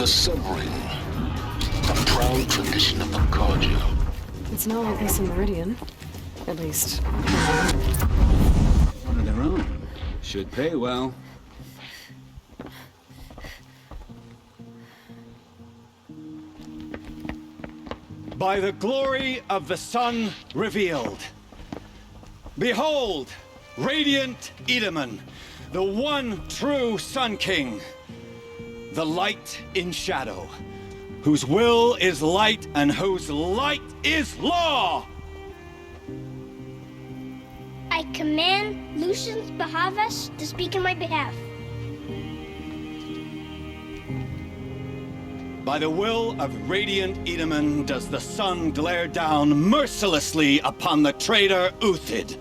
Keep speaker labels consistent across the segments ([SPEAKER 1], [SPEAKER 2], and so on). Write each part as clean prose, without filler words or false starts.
[SPEAKER 1] The Sun Ring, a proud tradition of the Carja.
[SPEAKER 2] It's not like this in Meridian. At least.
[SPEAKER 3] One of their own. Should pay well.
[SPEAKER 4] By the glory of the sun revealed. Behold, radiant Edaman, the one true Sun King. The light in shadow, whose will is light and whose light is law!
[SPEAKER 5] I command Lucius Bahavas to speak in my behalf.
[SPEAKER 4] By the will of radiant Edaman does the sun glare down mercilessly upon the traitor Uthid.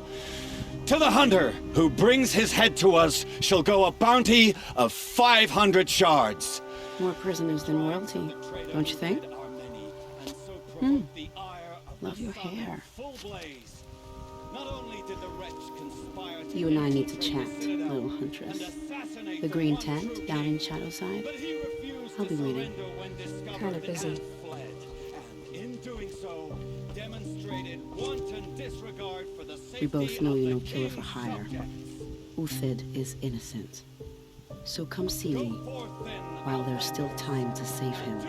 [SPEAKER 4] To the hunter who brings his head to us shall go a bounty of 500 shards.
[SPEAKER 6] More prisoners than royalty, don't you think? Love your hair. You and I need to chat, little huntress. The green tent down in Shadowside. I'll be waiting.
[SPEAKER 2] Kind of busy.
[SPEAKER 6] We both know you're no killer for hire. Uthid is innocent. So come see me while there's still time to save him.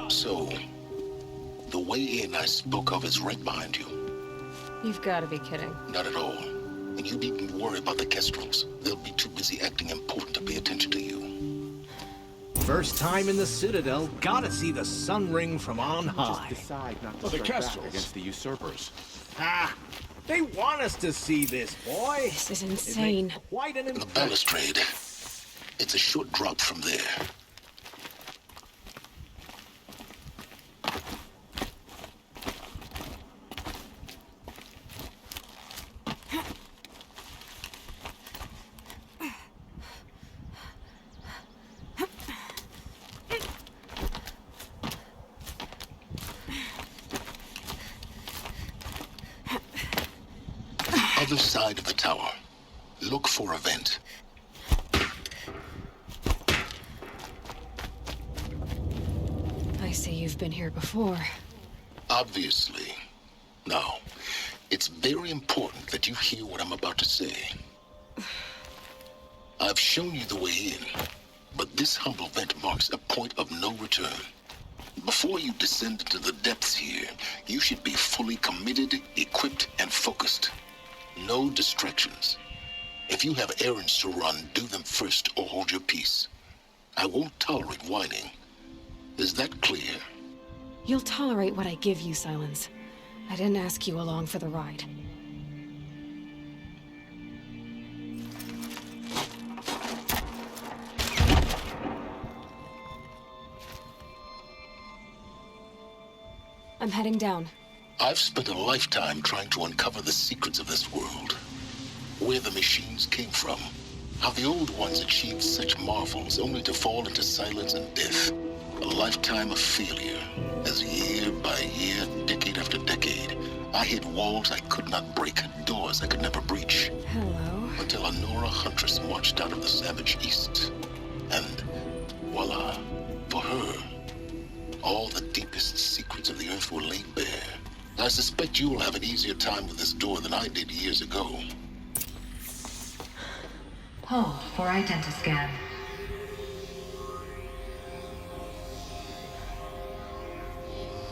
[SPEAKER 1] So, the way in I spoke of is right behind you.
[SPEAKER 2] You've got to be kidding.
[SPEAKER 1] Not at all. And you needn't worry about the Kestrels. They'll be too busy acting important to pay attention to you.
[SPEAKER 7] First time in the Citadel, gotta see the Sun Ring from on high.
[SPEAKER 8] Just decide not to
[SPEAKER 7] The
[SPEAKER 8] strike back
[SPEAKER 7] Kestrels
[SPEAKER 8] against the usurpers.
[SPEAKER 7] Ah, they want us to see this, boy.
[SPEAKER 2] This is insane.
[SPEAKER 7] Quite an
[SPEAKER 1] The balustrade. It's a short drop from there. Other side of the tower. Look for a vent.
[SPEAKER 2] I see you've been here before.
[SPEAKER 1] Obviously. Now, it's very important that you hear what I'm about to say. I've shown you the way in, but this humble vent marks a point of no return. Before you descend into the depths here, you should be fully committed, equipped, and focused. No distractions. If you have errands to run, do them first or hold your peace. I won't tolerate whining. Is that clear?
[SPEAKER 2] You'll tolerate what I give you, Silence. I didn't ask you along for the ride. I'm heading down.
[SPEAKER 1] I've spent a lifetime trying to uncover the secrets of this world. Where the machines came from. How the old ones achieved such marvels only to fall into silence and death. A lifetime of failure. As year by year, decade after decade, I hit walls I could not break, doors I could never breach.
[SPEAKER 2] Hello.
[SPEAKER 1] Until a Nora huntress marched out of the savage east. And voila, for her, all the deepest secrets of the earth were laid bare. I suspect you will have an easier time with this door than I did years ago.
[SPEAKER 9] Hold for identiscan.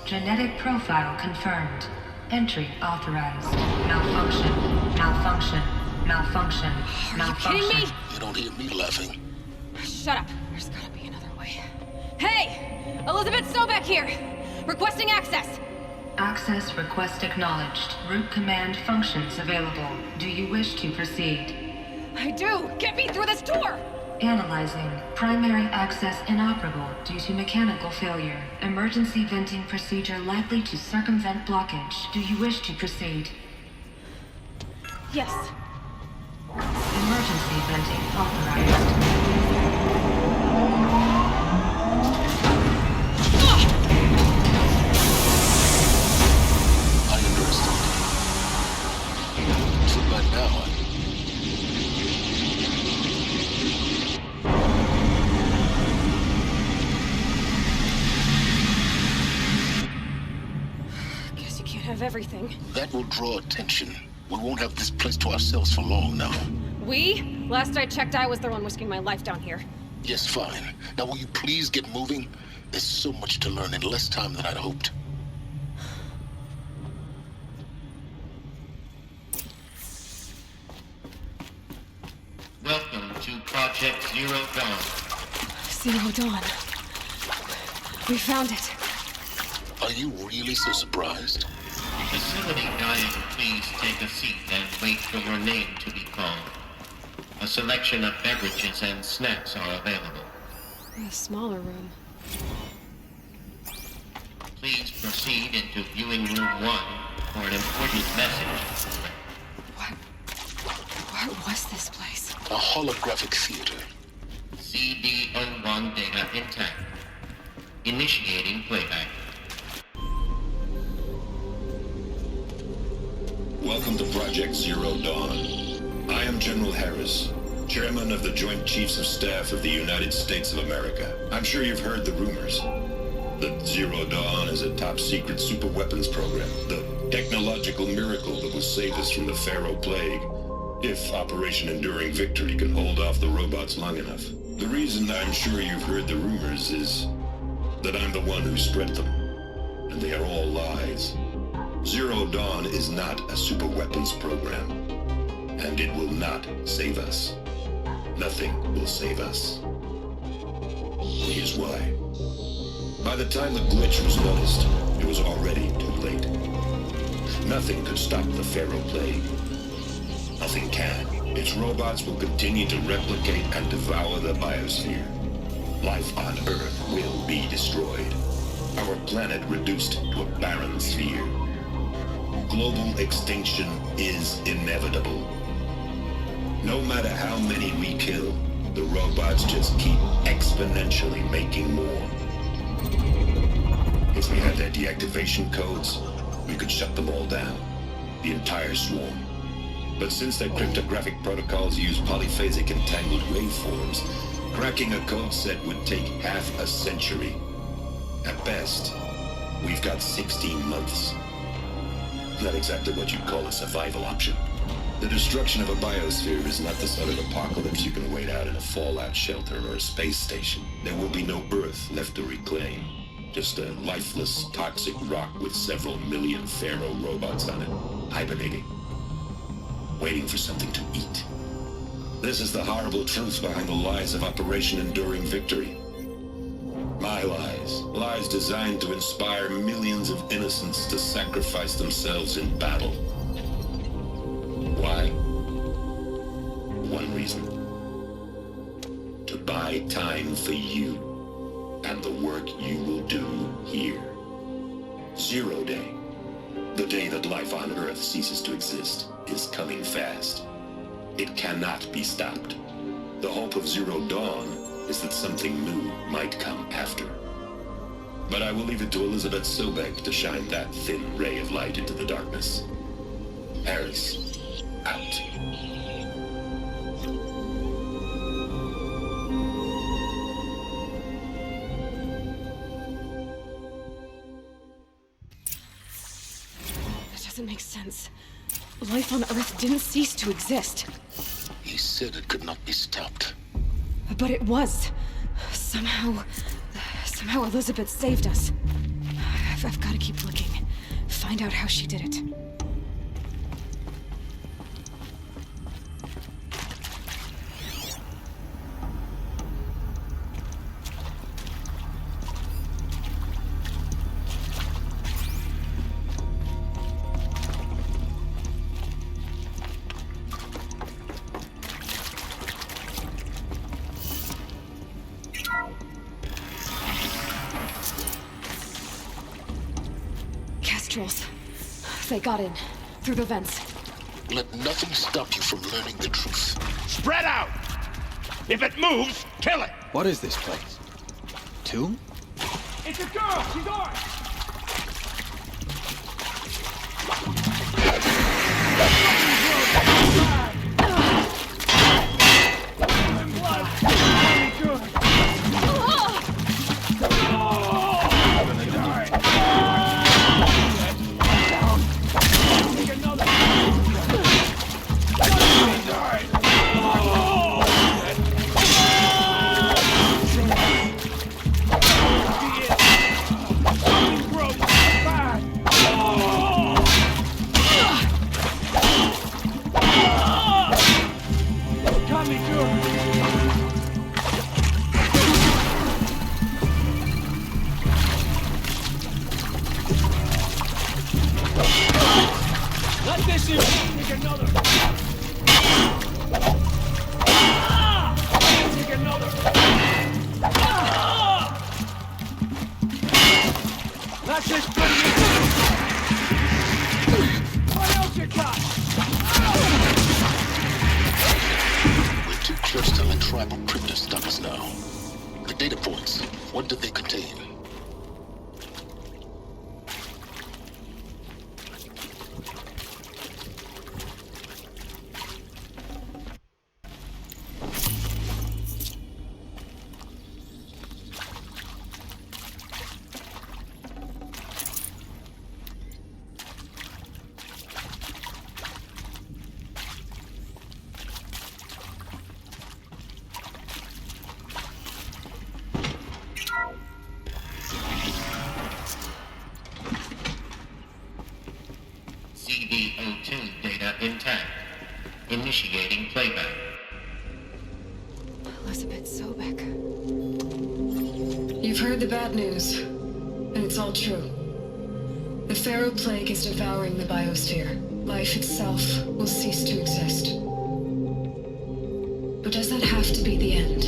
[SPEAKER 9] Genetic profile confirmed. Entry authorized. Malfunction. Malfunction. Malfunction. Malfunction.
[SPEAKER 2] Kidding me?
[SPEAKER 1] You don't hear me laughing.
[SPEAKER 2] Shut up. There's gotta be another way. Hey! Elizabeth Sobek here! Requesting access!
[SPEAKER 9] Access request acknowledged. Root command functions available. Do you wish to proceed?
[SPEAKER 2] I do! Get me through this door!
[SPEAKER 9] Analyzing. Primary access inoperable due to mechanical failure. Emergency venting procedure likely to circumvent blockage. Do you wish to proceed?
[SPEAKER 2] Yes.
[SPEAKER 9] Emergency venting authorized.
[SPEAKER 1] I understand. So by now,
[SPEAKER 2] of everything.
[SPEAKER 1] That will draw attention. We won't have this place to ourselves for long now.
[SPEAKER 2] We? Last I checked, I was the one risking my life down here.
[SPEAKER 1] Yes, fine. Now will you please get moving? There's so much to learn in less time than I'd hoped.
[SPEAKER 8] Welcome to Project Zero Dawn.
[SPEAKER 2] Zero Dawn. We found it.
[SPEAKER 1] Are you really so surprised?
[SPEAKER 8] Facility guide, please take a seat and wait for your name to be called. A selection of beverages and snacks are available.
[SPEAKER 2] A smaller room.
[SPEAKER 8] Please proceed into viewing room 1 for an important message.
[SPEAKER 2] What was this place?
[SPEAKER 1] A holographic theater.
[SPEAKER 8] CD01 data intact. Initiating playback.
[SPEAKER 1] Welcome to Project Zero Dawn. I am General Harris, Chairman of the Joint Chiefs of Staff of the United States of America. I'm sure you've heard the rumors. That Zero Dawn is a top-secret superweapons program, the technological miracle that will save us from the Pharaoh Plague, if Operation Enduring Victory can hold off the robots long enough. The reason I'm sure you've heard the rumors is that I'm the one who spread them, and they are all lies. Zero Dawn is not a superweapons program, and it will not save us. Nothing will save us. Here's why. By the time the glitch was noticed, it was already too late. Nothing could stop the Pharaoh Plague. Nothing can. Its robots will continue to replicate and devour the biosphere. Life on Earth will be destroyed. Our planet reduced to a barren sphere. Global extinction is inevitable. No matter how many we kill, the robots just keep exponentially making more. If we had their deactivation codes, we could shut them all down. The entire swarm. But since their cryptographic protocols use polyphasic entangled waveforms, cracking a code set would take half a century. At best, we've got 16 months. Not exactly what you'd call a survival option. The destruction of a biosphere is not the sort of apocalypse you can wait out in a fallout shelter or a space station. There will be no Earth left to reclaim. Just a lifeless, toxic rock with several million Pharaoh robots on it, hibernating, waiting for something to eat. This is the horrible truth behind the lies of Operation Enduring Victory. My lies. Lies designed to inspire millions of innocents to sacrifice themselves in battle. Why? One reason. To buy time for you and the work you will do here. Zero Day, the day that life on Earth ceases to exist, is coming fast. It cannot be stopped. The hope of Zero Dawn is that something new might come after. But I will leave it to Elizabeth Sobek to shine that thin ray of light into the darkness. Harris, out.
[SPEAKER 2] That doesn't make sense. Life on Earth didn't cease to exist.
[SPEAKER 1] He said it could not be stopped.
[SPEAKER 2] But it was. Somehow Elizabeth saved us. I've got to keep looking. Find out how she did it. Kestrels. They got in. Through the vents.
[SPEAKER 1] Let nothing stop you from learning the truth.
[SPEAKER 10] Spread out! If it moves, kill it!
[SPEAKER 3] What is this place? Tomb?
[SPEAKER 10] It's a girl! She's ours! Take another. Take another. That's it. What else you got?
[SPEAKER 1] We're too close to the tribal crypt to stop us now. The data points, what do they contain?
[SPEAKER 8] CD02 data intact. Initiating playback.
[SPEAKER 2] Elizabeth Sobek.
[SPEAKER 9] You've heard the bad news, and it's all true. The Pharaoh Plague is devouring the biosphere. Life itself will cease to exist. But does that have to be the end?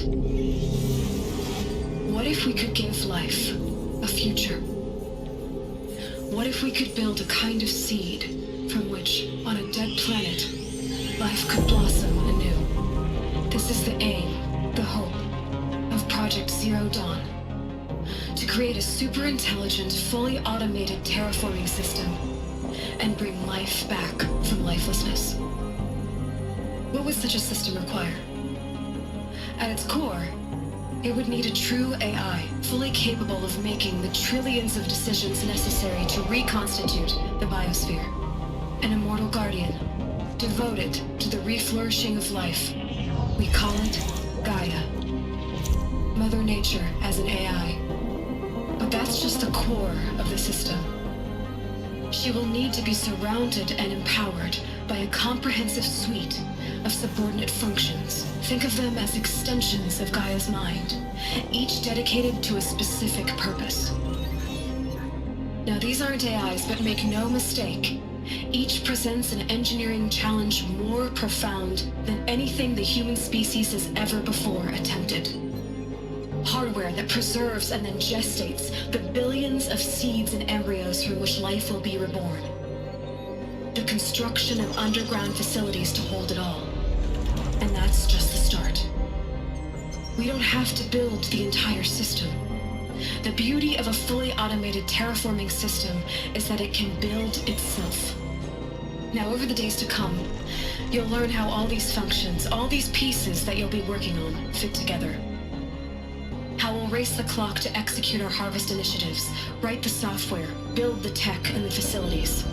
[SPEAKER 9] What if we could give life a future? What if we could build a kind of seed from which, on a dead planet, life could blossom anew? This is the aim, the hope, of Project Zero Dawn. To create a super-intelligent, fully automated terraforming system and bring life back from lifelessness. What would such a system require? At its core, it would need a true AI, fully capable of making the trillions of decisions necessary to reconstitute the biosphere. An immortal guardian, devoted to the reflourishing of life. We call it Gaia. Mother Nature as an AI. But that's just the core of the system. She will need to be surrounded and empowered by a comprehensive suite of subordinate functions. Think of them as extensions of Gaia's mind, each dedicated to a specific purpose. Now, these aren't AIs, but make no mistake, each presents an engineering challenge more profound than anything the human species has ever before attempted. Hardware that preserves and then gestates the billions of seeds and embryos from which life will be reborn. The construction of underground facilities to hold it all. And that's just the start. We don't have to build the entire system. The beauty of a fully automated terraforming system is that it can build itself. Now, over the days to come, you'll learn how all these functions, all these pieces that you'll be working on, fit together. How we'll race the clock to execute our harvest initiatives, write the software, build the tech and the facilities.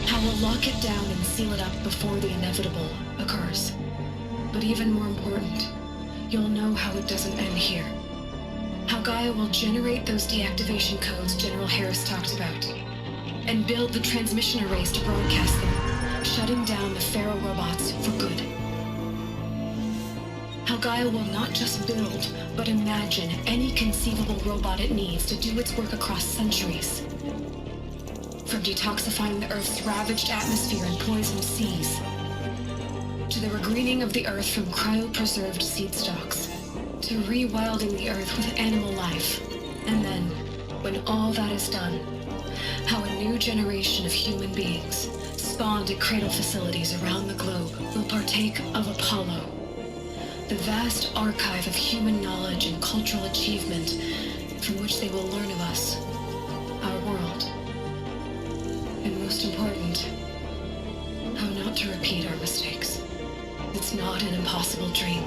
[SPEAKER 9] How we'll lock it down and seal it up before the inevitable occurs. But even more important, you'll know how it doesn't end here. How Gaia will generate those deactivation codes General Harris talked about, and build the transmission arrays to broadcast them, shutting down the Pharaoh robots for good. How Gaia will not just build, but imagine any conceivable robot it needs to do its work across centuries. From detoxifying the Earth's ravaged atmosphere and poisoned seas, to the regreening of the Earth from cryopreserved seed stalks, to rewilding the Earth with animal life. And then, when all that is done, how a new generation of human beings, spawned at cradle facilities around the globe, will partake of Apollo, the vast archive of human knowledge and cultural achievement from which they will learn of us, our world. And most important, how not to repeat our mistakes. It's not an impossible dream.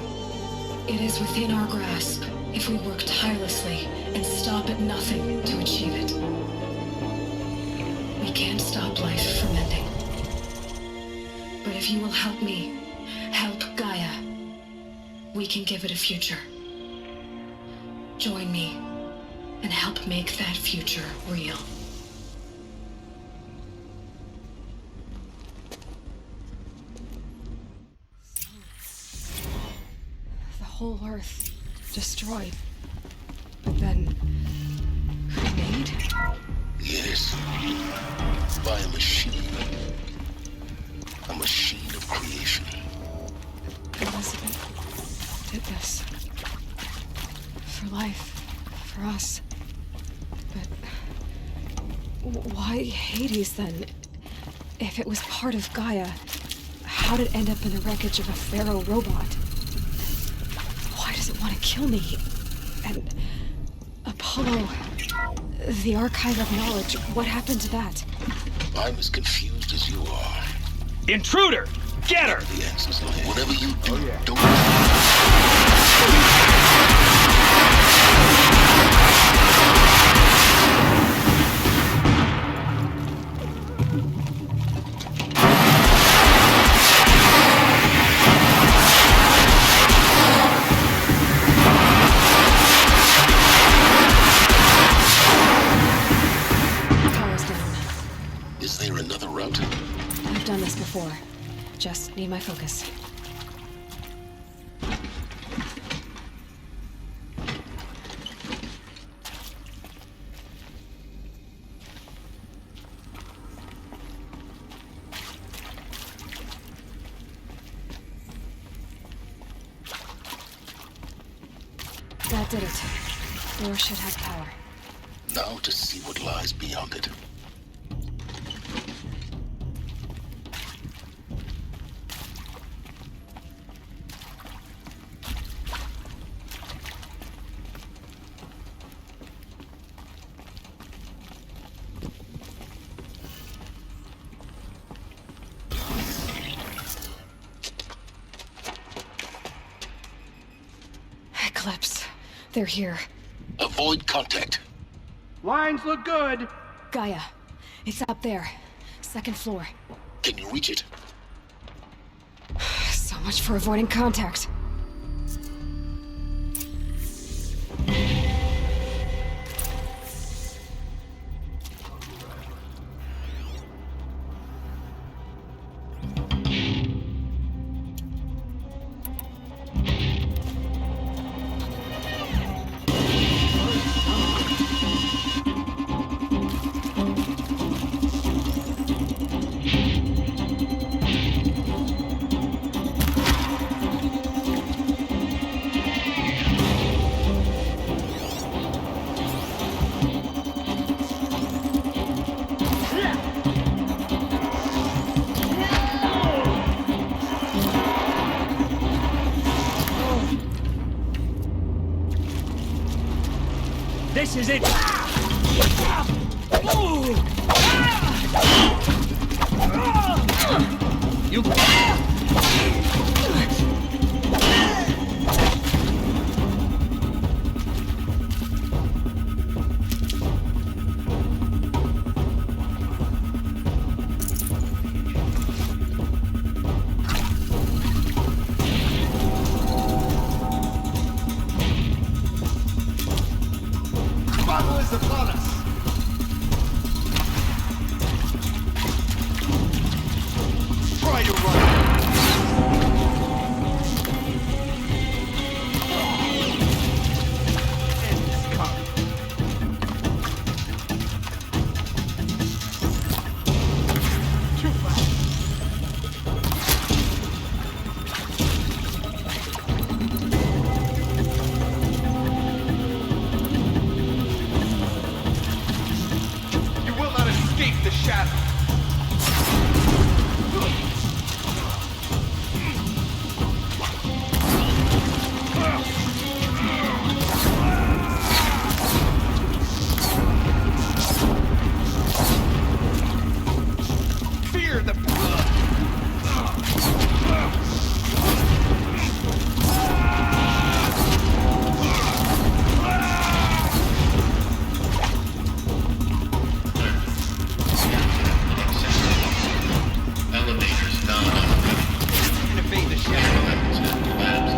[SPEAKER 9] It is within our grasp if we work tirelessly and stop at nothing to achieve it. We can't stop life from ending. But if you will help me, help Gaia, we can give it a future. Join me and help make that future real.
[SPEAKER 2] The whole Earth destroyed. But then remade?
[SPEAKER 1] Yes. By a machine. situation.
[SPEAKER 2] Elizabeth did this. For life. For us. But why Hades then? If it was part of Gaia, how did it end up in the wreckage of a Pharaoh robot? Why does it want to kill me? And Apollo, the Archive of Knowledge, what happened to that?
[SPEAKER 1] I'm as confused as you are.
[SPEAKER 10] Intruder! Get her!
[SPEAKER 1] The answers lie. Whatever you do, don't...
[SPEAKER 2] Power's down.
[SPEAKER 1] Is there another route?
[SPEAKER 2] I've done this before. Just need my focus. That did it. Door should have power.
[SPEAKER 1] Now to see what lies beyond it.
[SPEAKER 2] Eclipse. They're here.
[SPEAKER 1] Avoid contact.
[SPEAKER 10] Lines look good.
[SPEAKER 2] Gaia. It's up there. Second floor.
[SPEAKER 1] Can you reach it?
[SPEAKER 2] So much for avoiding contact.
[SPEAKER 10] This is it. You.
[SPEAKER 7] Trouble is upon us. Try to run. End this combat. Too fast. You will not escape the shadow. Fear the
[SPEAKER 8] Elevators not operating.
[SPEAKER 7] evade the shadow.
[SPEAKER 8] Weapons have collapsed.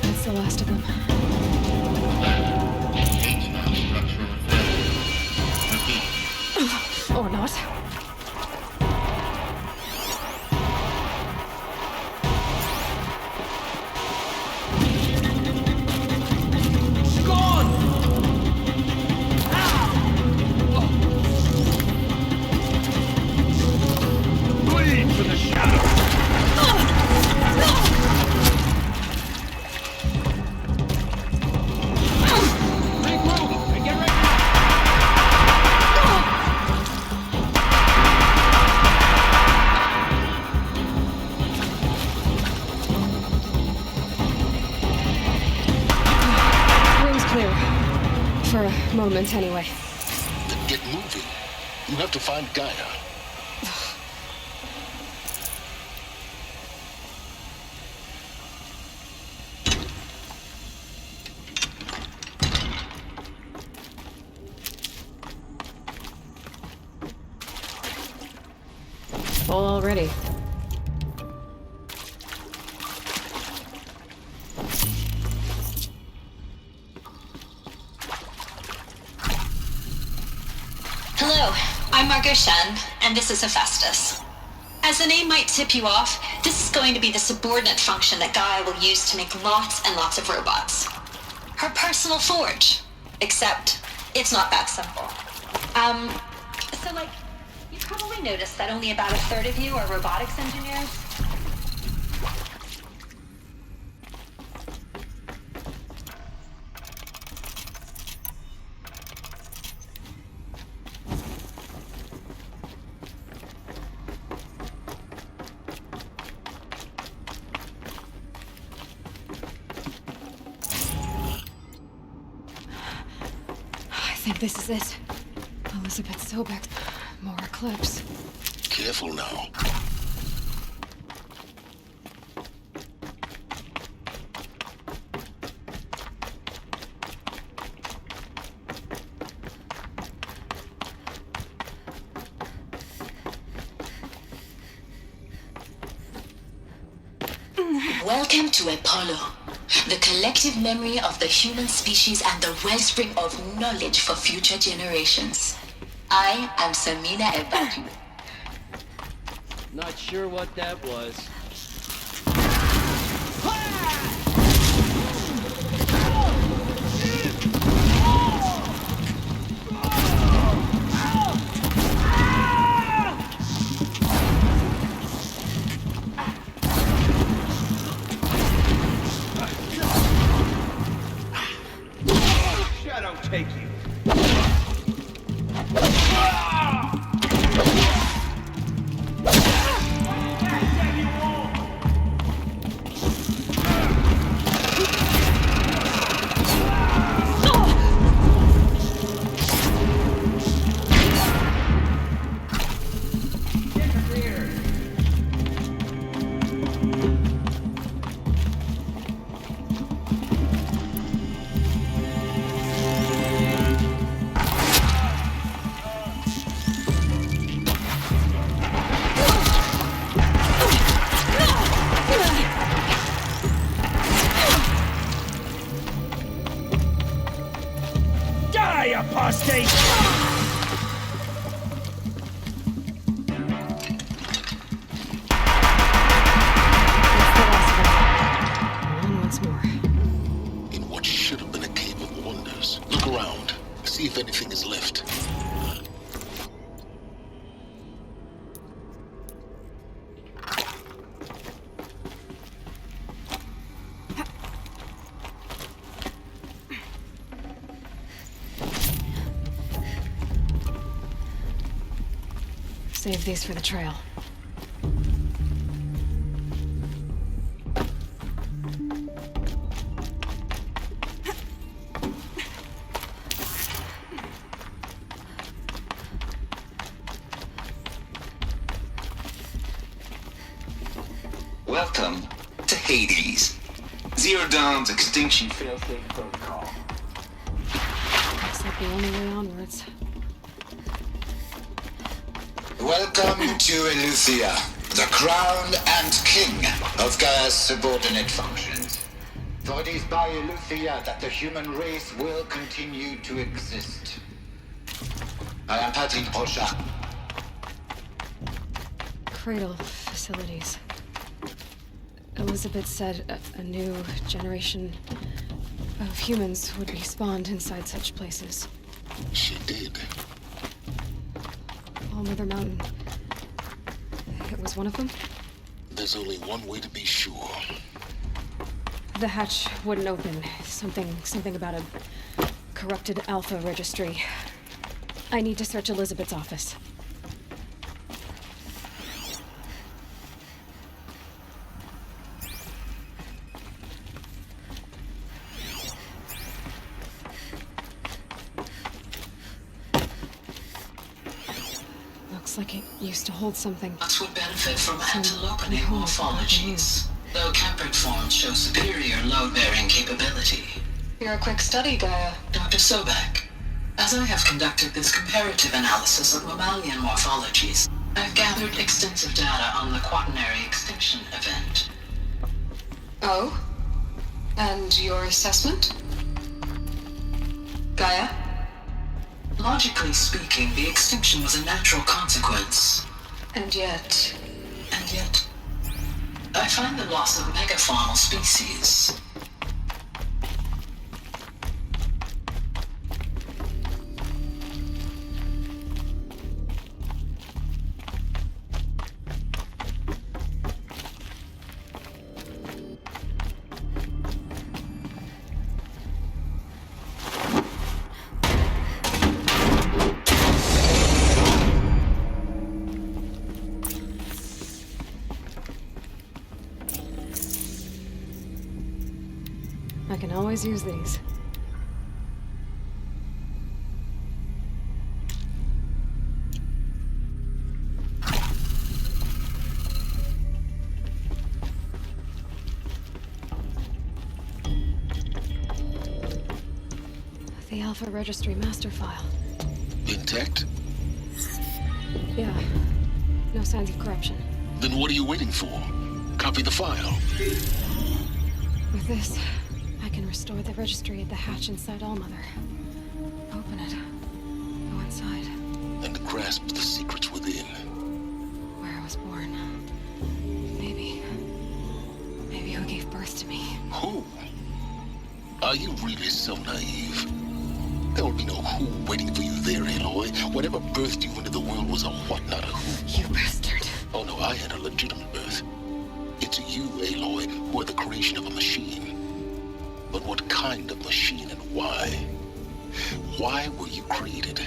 [SPEAKER 2] That's the last of them.
[SPEAKER 8] H-Knock structural failure. Repeat.
[SPEAKER 2] Or not.
[SPEAKER 7] Gone!
[SPEAKER 2] moment, anyway.
[SPEAKER 1] Then get moving. You have to find Gaia.
[SPEAKER 2] Full already.
[SPEAKER 11] Hello, I'm Margot Shen, and this is Hephaestus. As the name might tip you off, this is going to be the subordinate function that Gaia will use to make lots and lots of robots. Her personal forge. Except, it's not that simple. You probably noticed that only about a third of you are robotics engineers.
[SPEAKER 2] I think this is it. Elizabeth Sobek. More eclipse.
[SPEAKER 1] Careful now.
[SPEAKER 11] Welcome to Apollo, the collective memory of the human species and the wellspring of knowledge for future generations. I am Samina Ebadu.
[SPEAKER 3] Not sure what that was.
[SPEAKER 10] Shadow take you. Apostate!
[SPEAKER 2] Once more.
[SPEAKER 1] In what should have been a cave of wonders. Look around. See if anything is left.
[SPEAKER 2] Save these for the trail.
[SPEAKER 12] Welcome to Hades. Zero Dawn's extinction failsafe protocol.
[SPEAKER 2] Looks like the only way onwards.
[SPEAKER 12] Welcome to Eleuthia, the crown and king of Gaia's subordinate functions. For it is by Eleuthia that the human race will continue to exist. I am Patin Posha.
[SPEAKER 2] Cradle facilities. Elizabeth said a new generation of humans would be spawned inside such places.
[SPEAKER 1] She did.
[SPEAKER 2] All Mother Mountain. It was one of them?
[SPEAKER 1] There's only one way to be sure.
[SPEAKER 2] The hatch wouldn't open. Something about a corrupted Alpha registry. I need to search Elizabeth's office. Looks like it used to hold something.
[SPEAKER 13] Nuts would benefit from antilopenate
[SPEAKER 2] components about the
[SPEAKER 13] morphologies, though Campert forms show superior load-bearing capability.
[SPEAKER 9] You're a quick study, Gaia.
[SPEAKER 13] Dr. Sobek, as I have conducted this comparative analysis of mammalian morphologies, I've gathered extensive data on the quaternary extinction event.
[SPEAKER 9] Oh? And your assessment? Gaia?
[SPEAKER 13] Logically speaking, the extinction was a natural consequence.
[SPEAKER 9] And yet,
[SPEAKER 13] I find the loss of megafaunal species.
[SPEAKER 2] I can always use these. The Alpha Registry master file.
[SPEAKER 1] Intact?
[SPEAKER 2] Yeah. No signs of corruption.
[SPEAKER 1] Then what are you waiting for? Copy the file.
[SPEAKER 2] With this, I can restore the registry at the hatch inside Allmother. Open it. Go inside.
[SPEAKER 1] And grasp the secrets within.
[SPEAKER 2] Where I was born. Maybe who gave birth to me.
[SPEAKER 1] Who? Are you really so naive? There will be no who waiting for you there, Aloy. Whatever birthed you into the world was a what, not a who.
[SPEAKER 2] You bastard.
[SPEAKER 1] Oh no, I had a legitimate birth. It's you, Aloy, who are the creation of a machine. But what kind of machine and why? Why were you created?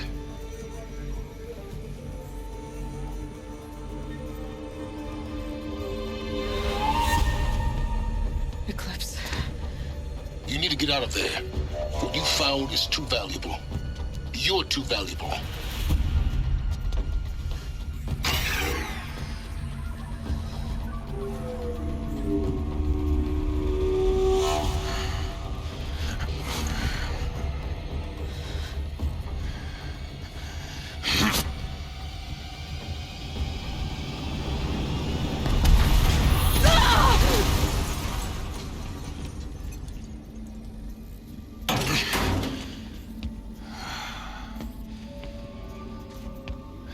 [SPEAKER 2] Eclipse.
[SPEAKER 1] You need to get out of there. What you found is too valuable. You're too valuable.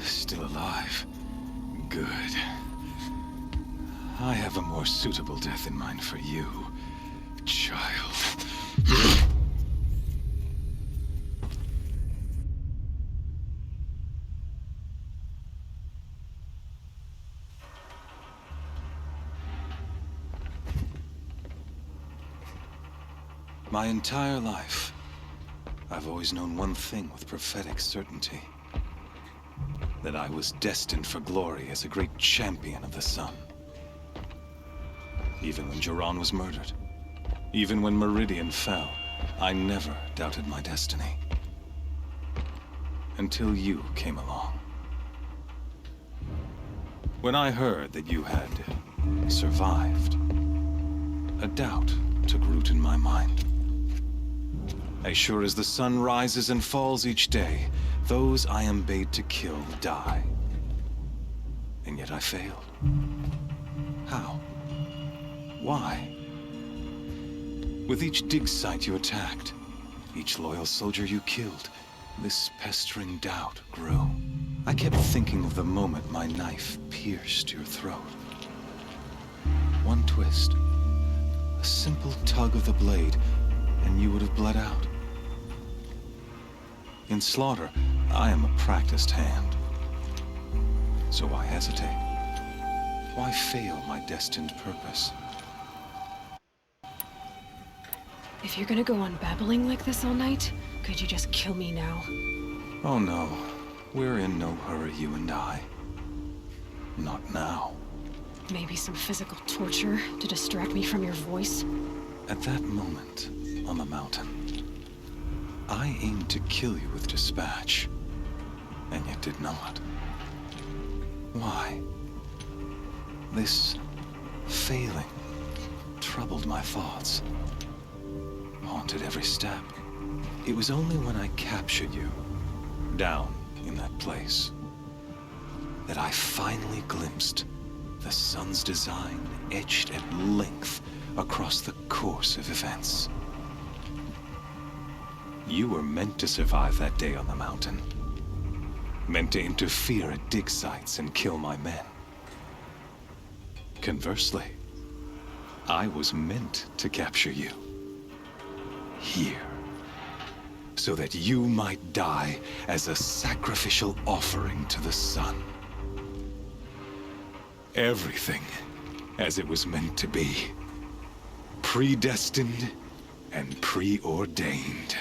[SPEAKER 4] Still alive. Good. I have a more suitable death in mind for you, child. My entire life, I've always known one thing with prophetic certainty. That I was destined for glory as a great champion of the sun. Even when Jiran was murdered, even when Meridian fell, I never doubted my destiny. Until you came along. When I heard that you had survived, a doubt took root in my mind. As sure as the sun rises and falls each day, those I am bade to kill die. And yet I failed. How? Why? With each dig site you attacked, each loyal soldier you killed, this pestering doubt grew. I kept thinking of the moment my knife pierced your throat. One twist, a simple tug of the blade, and you would have bled out. In slaughter, I am a practiced hand. So why hesitate? Why fail my destined purpose?
[SPEAKER 2] If you're gonna go on babbling like this all night, could you just kill me now?
[SPEAKER 4] Oh no, we're in no hurry, you and I. Not now.
[SPEAKER 2] Maybe some physical torture to distract me from your voice?
[SPEAKER 4] At that moment, on the mountain, I aimed to kill you with dispatch, and yet did not.
[SPEAKER 14] Why? This failing troubled my thoughts, haunted every step. It was only when I captured you, down in that place, that I finally glimpsed the sun's design etched at length across the course of events. You were meant to survive that day on the mountain. Meant to interfere at dig sites and kill my men. Conversely, I was meant to capture you. Here. So that you might die as a sacrificial offering to the sun. Everything as it was meant to be. Predestined and preordained.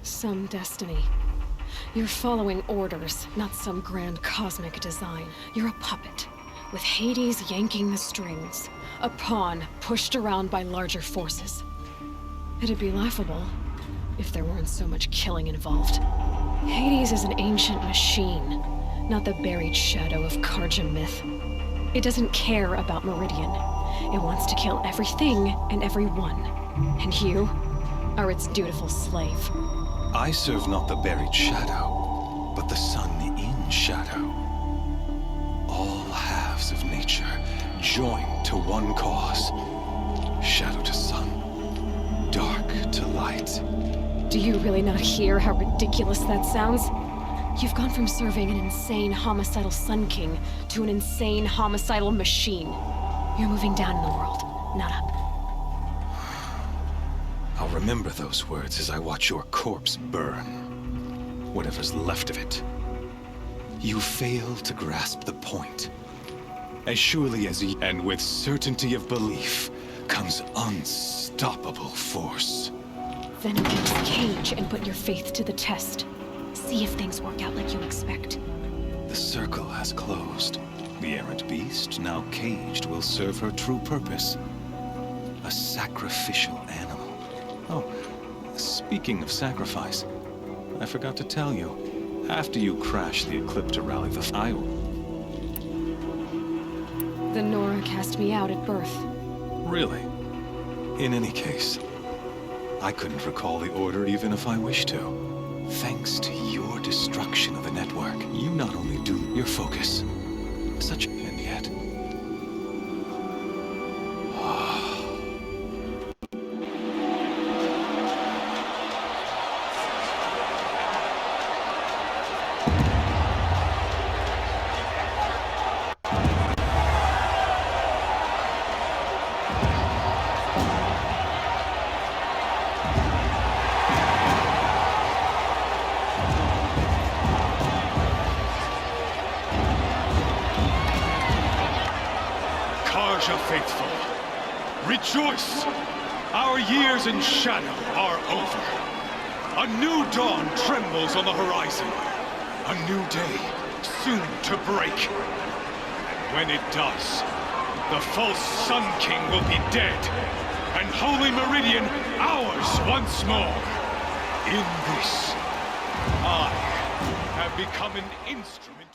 [SPEAKER 2] Some destiny. You're following orders, not some grand cosmic design. You're a puppet, with Hades yanking the strings. A pawn pushed around by larger forces. It'd be laughable if there weren't so much killing involved. Hades is an ancient machine, not the buried shadow of Karja myth. It doesn't care about Meridian. It wants to kill everything and everyone. And you are its dutiful slave.
[SPEAKER 14] I serve not the buried shadow, but the sun in shadow. All halves of nature joined to one cause. Shadow to sun, dark to light.
[SPEAKER 2] Do you really not hear how ridiculous that sounds? You've gone from serving an insane homicidal Sun King to an insane homicidal machine. You're moving down in the world, not up.
[SPEAKER 14] I'll remember those words as I watch your corpse burn. Whatever's left of it. You fail to grasp the point. As surely as you, and with certainty of belief, comes unstoppable force.
[SPEAKER 2] Then open this cage and put your faith to the test. See if things work out like you expect.
[SPEAKER 14] The circle has closed. The errant beast, now caged, will serve her true purpose. A sacrificial animal. Oh, speaking of sacrifice, I forgot to tell you. After you crash the Eclipse to rally the
[SPEAKER 2] The Nora cast me out at birth.
[SPEAKER 14] Really? In any case, I couldn't recall the order even if I wished to. Thanks to your destruction of the network, you not only do your focus, such and yet.
[SPEAKER 10] Faithful, rejoice! Our years in shadow are over. A new dawn trembles on the horizon. A new day soon to break. And when it does, the false Sun King will be dead, and Holy Meridian ours once more. In this, I have become an instrument